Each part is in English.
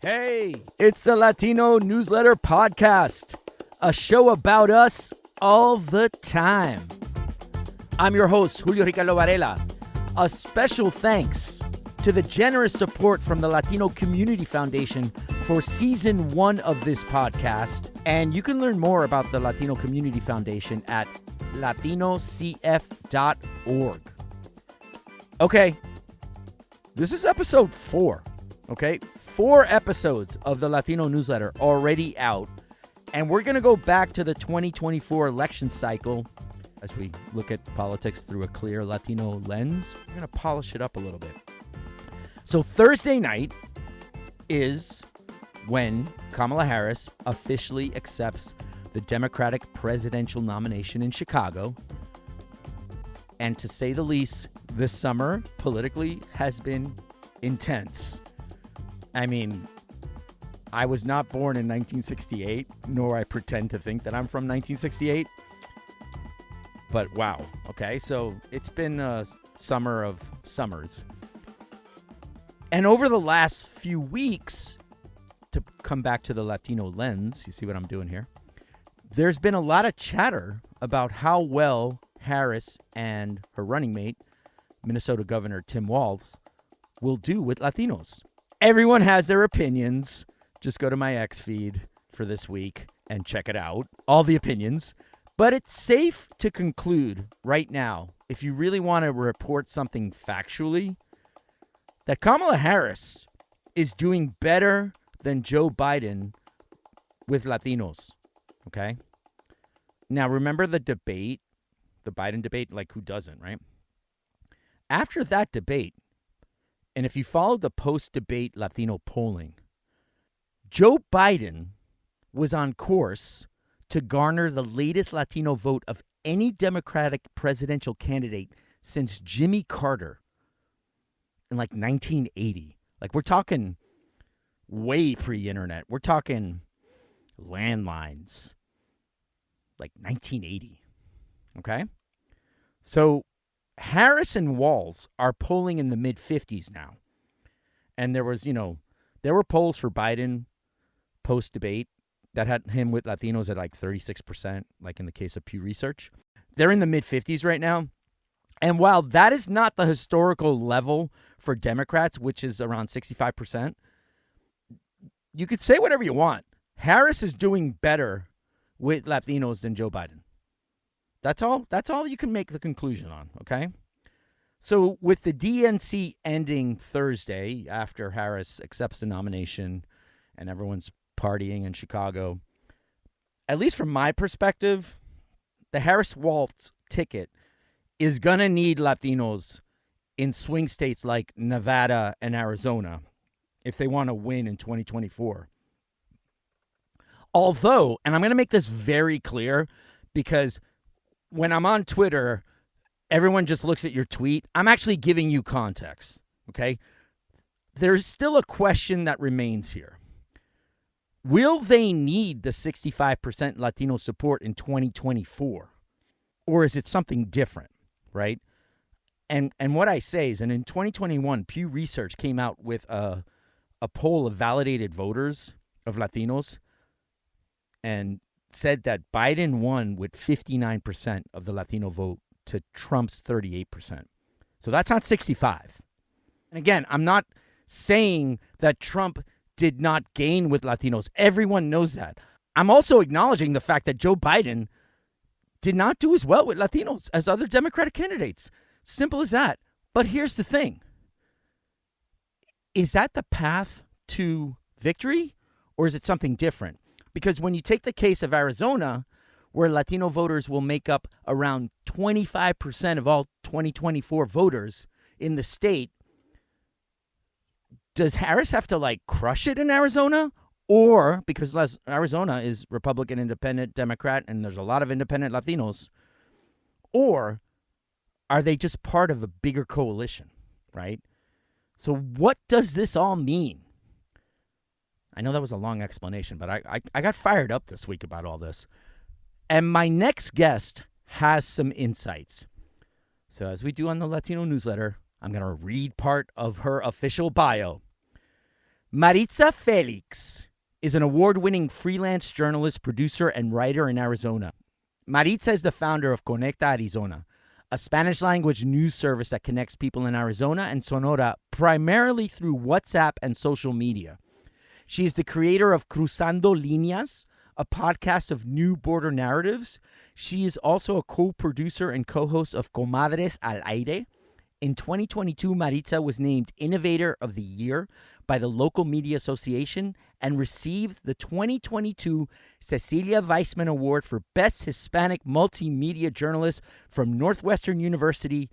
Hey, it's the Latino Newsletter podcast, a show about us all the time. I'm your host, Julio Ricardo Varela. A special thanks to the generous support from the Latino Community Foundation for season 1 of this podcast. And you can learn more about the Latino Community Foundation at latinocf.org. Okay, this is episode 4, okay? 4 episodes of the Latino Newsletter already out, and we're going to go back to the 2024 election cycle as we look at politics through a clear Latino lens. We're going to polish it up a little bit. So Thursday night is when Kamala Harris officially accepts the Democratic presidential nomination in Chicago. And to say the least, this summer politically has been intense. I mean, I was not born in 1968, nor I pretend to think that I'm from 1968. But wow, okay, so it's been a summer of summers. And over the last few weeks, to come back to the Latino lens, you see what I'm doing here? There's been a lot of chatter about how well Harris and her running mate, Minnesota Governor Tim Walz, will do with Latinos. Everyone has their opinions. Just go to my X feed for this week and check it out. All the opinions. But it's safe to conclude right now, if you really want to report something factually, that Kamala Harris is doing better than Joe Biden with Latinos. Okay? Now, remember the debate, the Biden debate? Like, who doesn't, right? After that debate, and if you follow the post-debate Latino polling, Joe Biden was on course to garner the latest Latino vote of any Democratic presidential candidate since Jimmy Carter in like 1980. Like, we're talking way pre-internet. We're talking landlines, like 1980. Okay? So Harris and Walz are polling in the mid-50s now. And there were polls for Biden post-debate that had him with Latinos at like 36%, like in the case of Pew Research. They're in the mid-50s right now. And while that is not the historical level for Democrats, which is around 65%, you could say whatever you want. Harris is doing better with Latinos than Joe Biden. That's all you can make the conclusion on, okay? So with the DNC ending Thursday after Harris accepts the nomination and everyone's partying in Chicago, at least from my perspective, the Harris-Walz ticket is going to need Latinos in swing states like Nevada and Arizona if they want to win in 2024. Although, and I'm going to make this very clear because when I'm on Twitter, everyone just looks at your tweet. I'm actually giving you context, okay? There's still a question that remains here. Will they need the 65% Latino support in 2024? Or is it something different, right? And what I say is, and in 2021, Pew Research came out with a poll of validated voters of Latinos and said that Biden won with 59% of the Latino vote to Trump's 38%. So that's not 65. And again, I'm not saying that Trump did not gain with Latinos. Everyone knows that. I'm also acknowledging the fact that Joe Biden did not do as well with Latinos as other Democratic candidates. Simple as that. But here's the thing. Is that the path to victory, or is it something different? Because when you take the case of Arizona, where Latino voters will make up around 25% of all 2024 voters in the state, does Harris have to like crush it in Arizona? Or, because Arizona is Republican, Independent, Democrat, and there's a lot of independent Latinos, or are they just part of a bigger coalition, right? So what does this all mean? I know that was a long explanation, but I got fired up this week about all this. And my next guest has some insights. So as we do on the Latino Newsletter, I'm going to read part of her official bio. Maritza Félix is an award-winning freelance journalist, producer, and writer in Arizona. Maritza is the founder of Conecta Arizona, a Spanish-language news service that connects people in Arizona and Sonora primarily through WhatsApp and social media. She is the creator of Cruzando Líneas, a podcast of new border narratives. She is also a co-producer and co-host of Comadres al Aire. In 2022, Maritza was named Innovator of the Year by the Local Media Association and received the 2022 Cecilia Weissman Award for Best Hispanic Multimedia Journalist from Northwestern University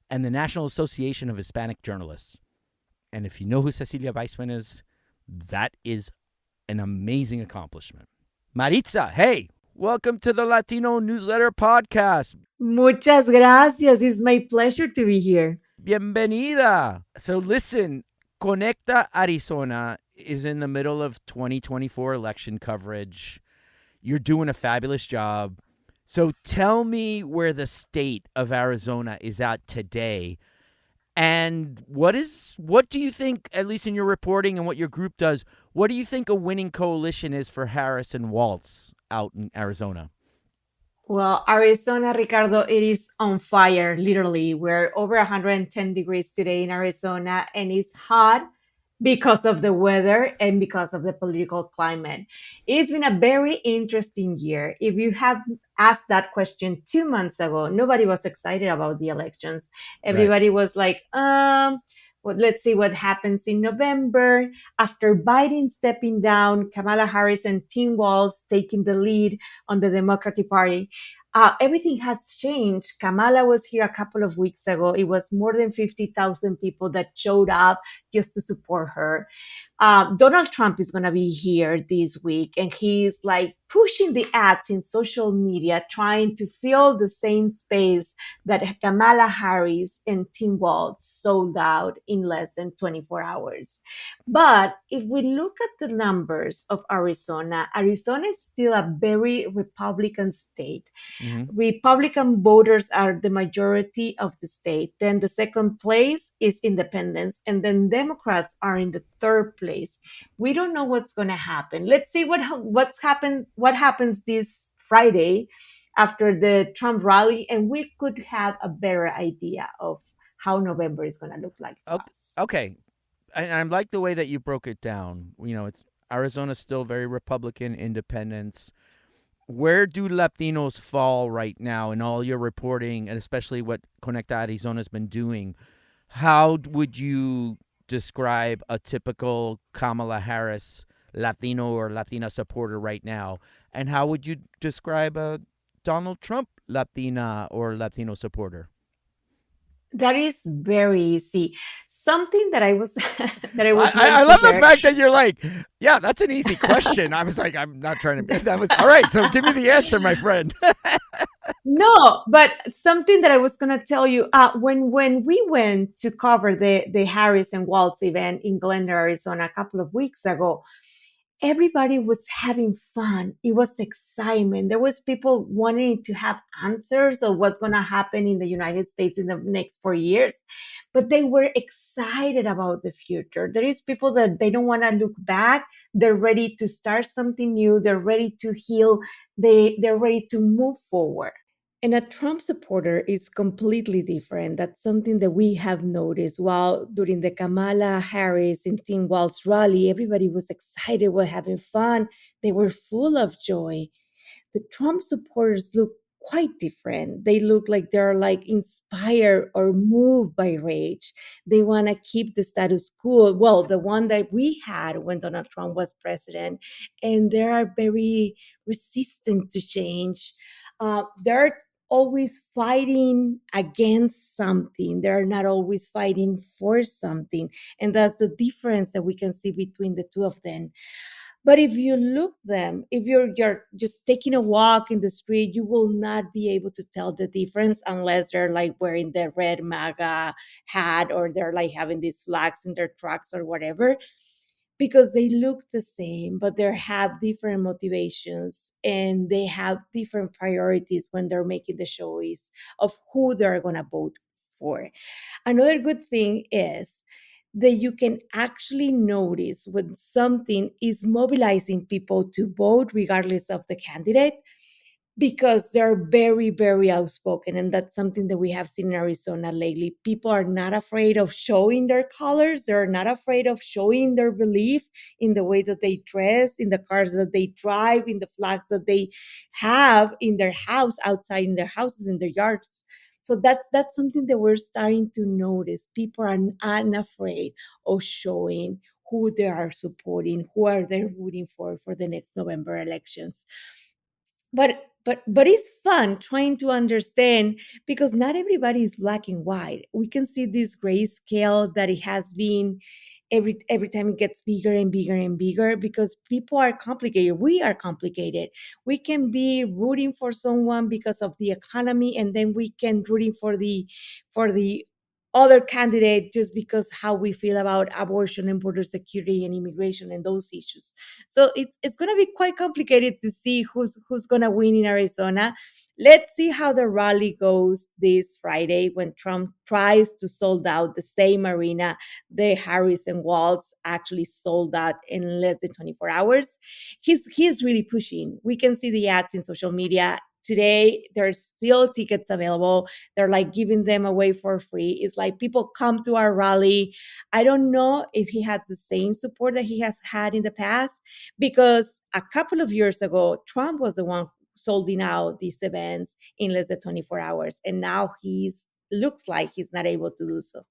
and the National Association of Hispanic Journalists. And if you know who Cecilia Weissman is, that is an amazing accomplishment. Maritza, hey, welcome to the Latino Newsletter podcast. Muchas gracias. It's my pleasure to be here. Bienvenida. So listen, Conecta Arizona is in the middle of 2024 election coverage. You're doing a fabulous job. So tell me where the state of Arizona is at today. And what do you think, at least in your reporting and what your group does, what do you think a winning coalition is for Harris and Walz out in Arizona? Well, Arizona, Ricardo, it is on fire, literally. We're over 110 degrees today in Arizona, and it's hot because of the weather and because of the political climate. It's been a very interesting year. If you have asked that question 2 months ago, nobody was excited about the elections. Right. Everybody was like, well, let's see what happens in November. After Biden stepping down, Kamala Harris and Tim Walz taking the lead on the Democratic Party. Everything has changed. Kamala was here a couple of weeks ago. It was more than 50,000 people that showed up just to support her. Donald Trump is going to be here this week, and he's like pushing the ads in social media, trying to fill the same space that Kamala Harris and Tim Walz sold out in less than 24 hours. But if we look at the numbers of Arizona, Arizona is still a very Republican state. Mm-hmm. Republican voters are the majority of the state. Then the second place is independents, and then Democrats are in the third place. We don't know what's going to happen. Let's see what happens this Friday after the Trump rally, and we could have a better idea of how November is going to look like for us. Okay. And I like the way that you broke it down. You know, it's Arizona's still very Republican, independents. Where do Latinos fall right now in all your reporting, and especially what Conecta Arizona has been doing? How would you describe a typical Kamala Harris Latino or Latina supporter right now? And how would you describe a Donald Trump Latina or Latino supporter? That is very easy. Something that I was that I I, was I meant to love the share. fact that you're like, yeah, that's an easy question. I was like, I'm not trying to. That was all right. So give me the answer, my friend. No, but something that I was gonna tell you, when we went to cover the Harris and Waltz event in Glendale, Arizona, a couple of weeks ago, everybody was having fun. It was excitement. There was people wanting to have answers of what's going to happen in the United States in the next 4 years, but they were excited about the future. There is people that they don't want to look back. They're ready to start something new. They're ready to heal. They're ready to move forward. And a Trump supporter is completely different. That's something that we have noticed. While during the Kamala Harris and Tim Walz rally, everybody was excited, were having fun. They were full of joy. The Trump supporters look quite different. They look like they're like inspired or moved by rage. They want to keep the status quo. Well, the one that we had when Donald Trump was president, and they are very resistant to change. They're always fighting against something. They're not always fighting for something. And that's the difference that we can see between the two of them. But if you look them, if you're just taking a walk in the street, you will not be able to tell the difference unless they're like wearing the red MAGA hat or they're like having these flags in their trucks or whatever, because they look the same, but they have different motivations and they have different priorities when they're making the choice of who they're gonna vote for. Another good thing is that you can actually notice when something is mobilizing people to vote regardless of the candidate, because they're very, very outspoken. And that's something that we have seen in Arizona lately. People are not afraid of showing their colors, they're not afraid of showing their belief in the way that they dress, in the cars that they drive, in the flags that they have in their house, outside in their houses, in their yards. So that's something that we're starting to notice. People are unafraid of showing who they are supporting, who are they rooting for the next November elections. But it's fun trying to understand, because not everybody is black and white. We can see this gray scale that it has been every time it gets bigger and bigger and bigger, because people are complicated. We are complicated. We can be rooting for someone because of the economy, and then we can rooting for the other candidate just because how we feel about abortion and border security and immigration and those issues. So it's going to be quite complicated to see who's going to win in Arizona. Let's see how the rally goes this Friday when Trump tries to sold out the same arena the Harris and Walz actually sold out in less than 24 hours. He's really pushing. We can see the ads in social media. Today, there's still tickets available. They're like giving them away for free. It's like people come to our rally. I don't know if he had the same support that he has had in the past, because a couple of years ago, Trump was the one solding out these events in less than 24 hours. And now he's looks like he's not able to do so.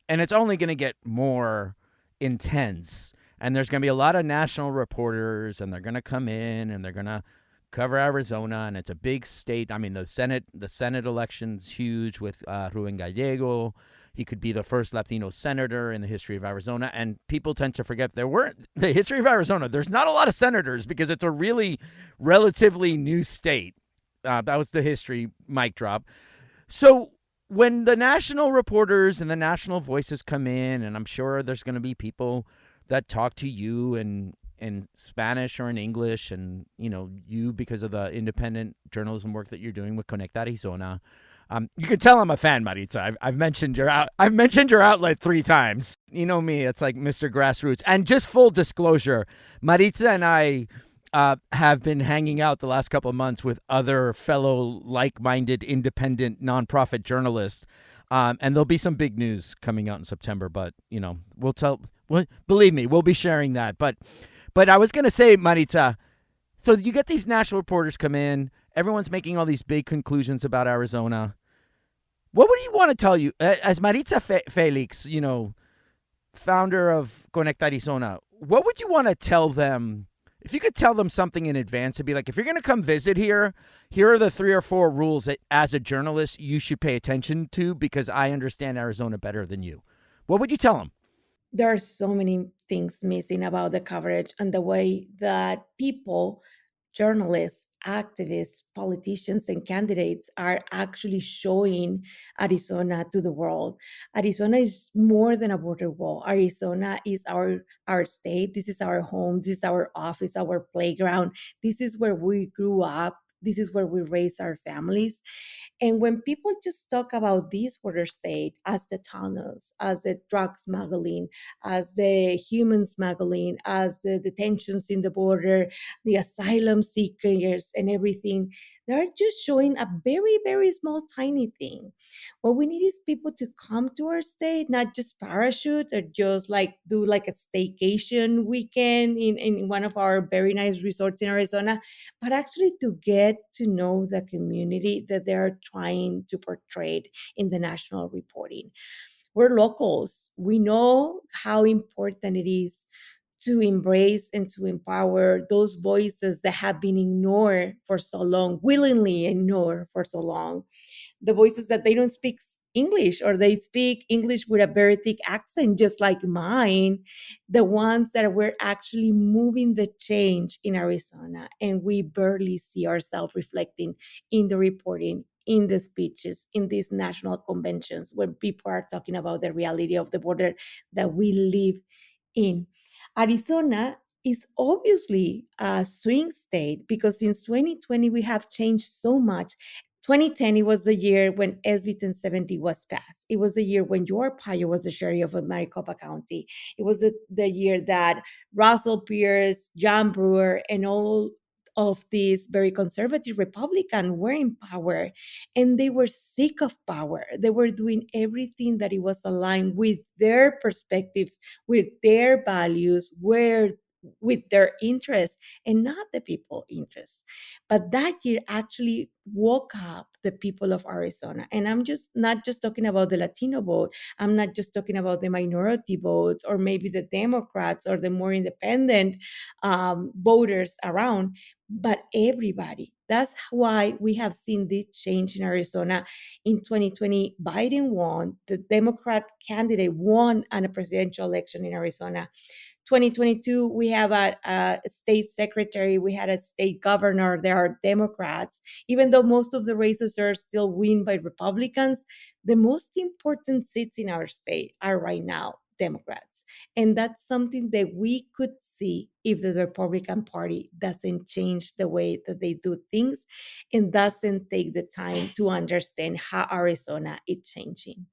And it's only going to get more intense. And there's going to be a lot of national reporters, and they're going to come in and they're going to cover Arizona, and it's a big state. I mean, the Senate election's huge with Ruben Gallego. He could be the first Latino senator in the history of Arizona, and people tend to forget there weren't the history of Arizona. There's not a lot of senators because it's a really relatively new state. That was the history mic drop. So when the national reporters and the national voices come in, and I'm sure there's going to be people that talk to you in Spanish or in English, and you, because of the independent journalism work that you're doing with Conecta Arizona. You can tell I'm a fan, Maritza. I've mentioned I've mentioned your outlet 3 times. You know me; it's like Mr. Grassroots. And just full disclosure, Maritza and I have been hanging out the last couple of months with other fellow like-minded independent nonprofit journalists. And there'll be some big news coming out in September, but we'll tell. Well, believe me, we'll be sharing that. But I was gonna say, Maritza, so you get these national reporters come in. Everyone's making all these big conclusions about Arizona. What would you want to tell you as Maritza Felix, founder of Conecta Arizona? What would you want to tell them? If you could tell them something in advance, to be like, if you're going to come visit here, here are the 3 or 4 rules that, as a journalist, you should pay attention to because I understand Arizona better than you. What would you tell them? There are so many things missing about the coverage and the way that people, journalists, activists, politicians, and candidates are actually showing Arizona to the world. Arizona is more than a border wall. Arizona is our state. This is our home. This is our office, our playground. This is where we grew up. This is where we raise our families. And when people just talk about this border state as the tunnels, as the drug smuggling, as the human smuggling, as the detentions in the border, the asylum seekers, and everything, they're just showing a very, very small, tiny thing. What we need is people to come to our state, not just parachute or just like do like a staycation weekend in one of our very nice resorts in Arizona, but actually to get to know the community that they're trying to portray in the national reporting. We're locals. We know how important it is to embrace and to empower those voices that have been ignored for so long, willingly ignored for so long, the voices that they don't speak English, or they speak English with a very thick accent, just like mine, the ones that were actually moving the change in Arizona. And we barely see ourselves reflecting in the reporting, in the speeches, in these national conventions, when people are talking about the reality of the border that we live in. Arizona is obviously a swing state because since 2020 we have changed so much. 2010, it was the year when SB 1070 was passed. It was the year when George Payo was the sheriff of Maricopa County. It was the year that Russell Pierce, John Brewer, and all of these very conservative Republicans were in power, and they were sick of power. They were doing everything that it was aligned with their perspectives, with their values, with their interests, and not the people interests. But that year actually woke up the people of Arizona. And I'm just not just talking about the Latino vote. I'm not just talking about the minority votes or maybe the Democrats or the more independent voters around, but everybody. That's why we have seen this change in Arizona. In 2020, Biden won. The Democrat candidate won on a presidential election in Arizona. 2022, we have a state secretary, we had a state governor. There are Democrats. Even though most of the races are still won by Republicans, the most important seats in our state are right now Democrats. And that's something that we could see if the Republican Party doesn't change the way that they do things and doesn't take the time to understand how Arizona is changing.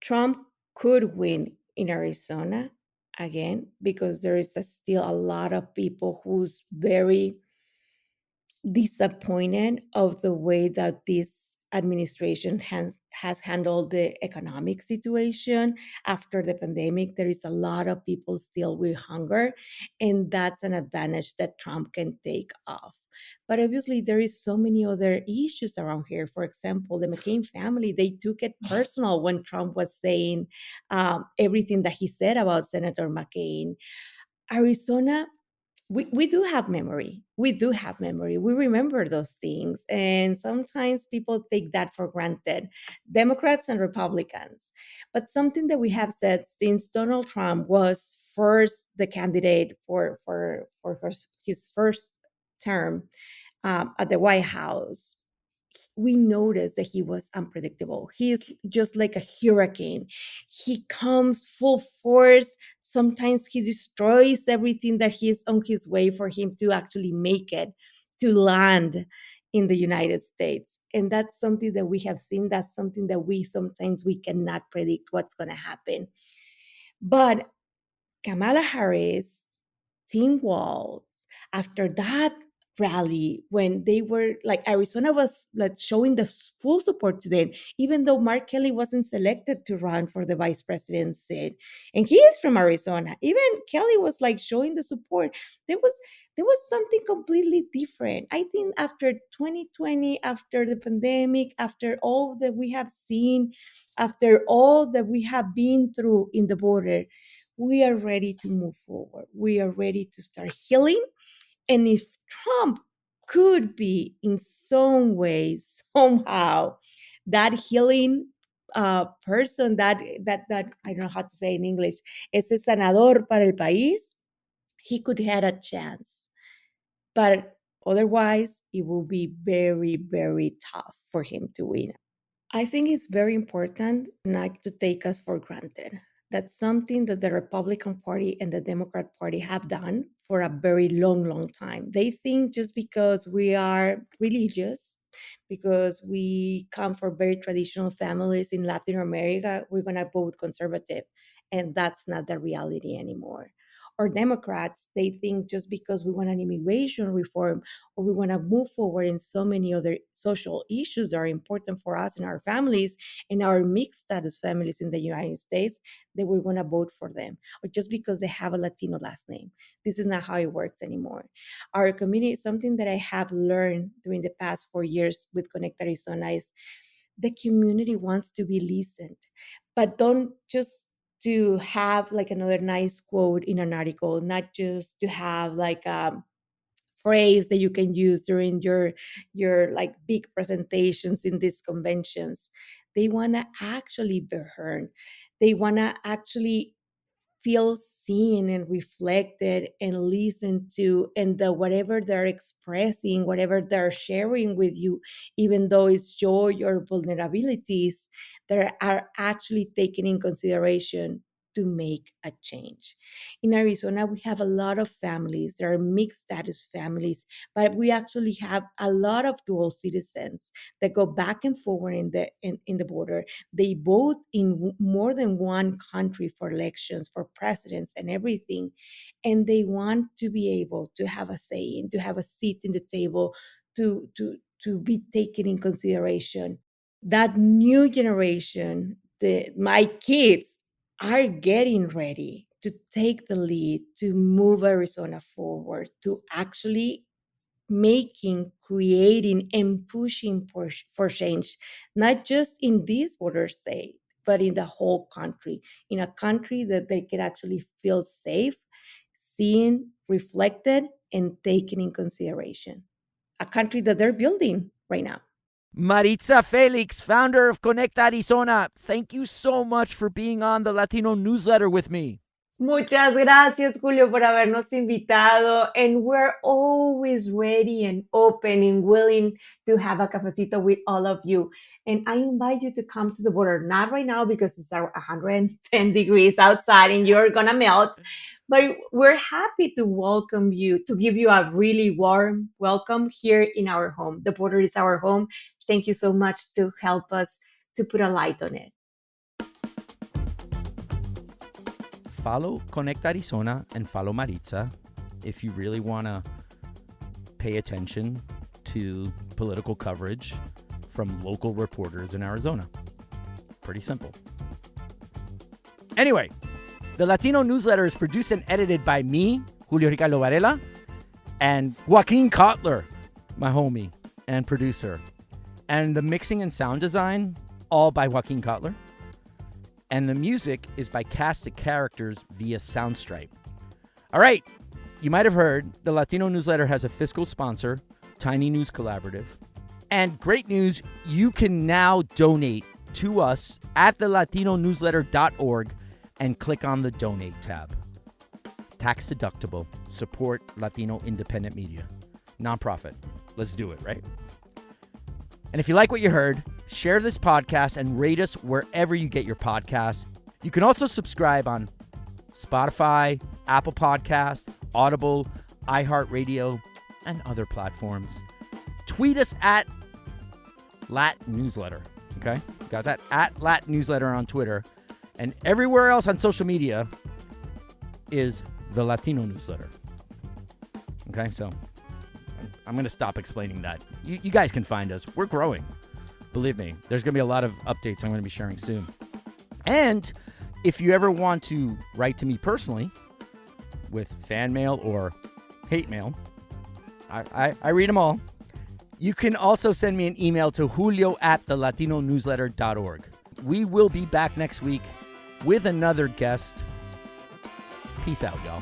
Trump could win in Arizona again because there is still a lot of people who's very disappointed of the way that this administration has handled the economic situation after the pandemic. There is a lot of people still with hunger, and that's an advantage that Trump can take off. But obviously there is so many other issues around here. For example, the McCain family, they took it personal when Trump was saying everything that he said about Senator McCain. Arizona, we do have memory. We do have memory. We remember those things. And sometimes people take that for granted, Democrats and Republicans. But something that we have said since Donald Trump was first the candidate for his first term at the White House, we noticed that he was unpredictable. He is just like a hurricane. He comes full force. Sometimes he destroys everything that is on his way for him to actually make it, to land in the United States. And that's something that we have seen. That's something that we sometimes we cannot predict what's going to happen. But Kamala Harris, Tim Walz, after that rally, when they were like Arizona was like showing the full support to them, even though Mark Kelly wasn't selected to run for the vice president seat, and he is from Arizona. Even Kelly was like showing the support. There was there was something completely different. I think after 2020, after the pandemic, after all that we have seen, after all that we have been through in the border, we are ready to move forward. We are ready to start healing. And if Trump could be in some way, somehow, that healing person, that I don't know how to say in English, ese sanador para el país, he could have a chance. But otherwise, it will be very, very tough for him to win. I think it's very important not to take us for granted. That's something that the Republican Party and the Democrat Party have done for a very long, long time. They think just because we are religious, because we come from very traditional families in Latin America, we're going to vote conservative. And that's not the reality anymore. Or Democrats, they think just because we want an immigration reform or we want to move forward in so many other social issues that are important for us and our families and our mixed status families in the United States, they will want to vote for them. Or just because they have a Latino last name. This is not how it works anymore. Our community, something that I have learned during the past 4 years with Conecta Arizona is the community wants to be listened, but don't just to have like another nice quote in an article, not just to have like a phrase that you can use during your like big presentations in these conventions. They want to actually be heard. They want to actually feel seen and reflected and listened to, and the whatever they're expressing, whatever they're sharing with you, even though it's joy or vulnerabilities, that are actually taken in consideration to make a change. In Arizona, we have a lot of families. There are mixed status families, but we actually have a lot of dual citizens that go back and forward in the border. They vote in more than one country for elections, for presidents and everything. And they want to be able to have a say and to have a seat in the table, to be taken in consideration. That new generation, my kids, are getting ready to take the lead, to move Arizona forward, to actually making, creating, and pushing for change, not just in this border state, but in the whole country, in a country that they can actually feel safe, seen, reflected, and taken in consideration. A country that they're building right now. Maritza Félix, founder of Conecta Arizona, thank you so much for being on the Latino Newsletter with me. Muchas gracias, Julio, por habernos invitado. And we're always ready and open and willing to have a cafecito with all of you. And I invite you to come to the border, not right now because it's 110 degrees outside and you're going to melt. But we're happy to welcome you, to give you a really warm welcome here in our home. The border is our home. Thank you so much to help us to put a light on it. Follow Conecta Arizona and follow Maritza if you really want to pay attention to political coverage from local reporters in Arizona. Pretty simple. Anyway, the Latino Newsletter is produced and edited by me, Julio Ricardo Varela, and Joaquin Cotler, my homie and producer. And the mixing and sound design, all by Joaquin Cotler. And the music is by Cast the Characters via Soundstripe. All right, you might have heard the Latino Newsletter has a fiscal sponsor, Tiny News Collaborative. And great news, you can now donate to us at thelatinonewsletter.org and click on the Donate tab. Tax deductible. Support Latino independent media. Nonprofit. Let's do it, right? And if you like what you heard, share this podcast and rate us wherever you get your podcasts. You can also subscribe on Spotify, Apple Podcasts, Audible, iHeartRadio, and other platforms. Tweet us at Lat Newsletter. Okay? Got that? At Lat Newsletter on Twitter. And everywhere else on social media is the Latino Newsletter. Okay? So I'm going to stop explaining that. You guys can find us. We're growing. Believe me, there's going to be a lot of updates I'm going to be sharing soon. And if you ever want to write to me personally with fan mail or hate mail, I read them all. You can also send me an email to julio@thelatinonewsletter.org. We will be back next week with another guest. Peace out, y'all.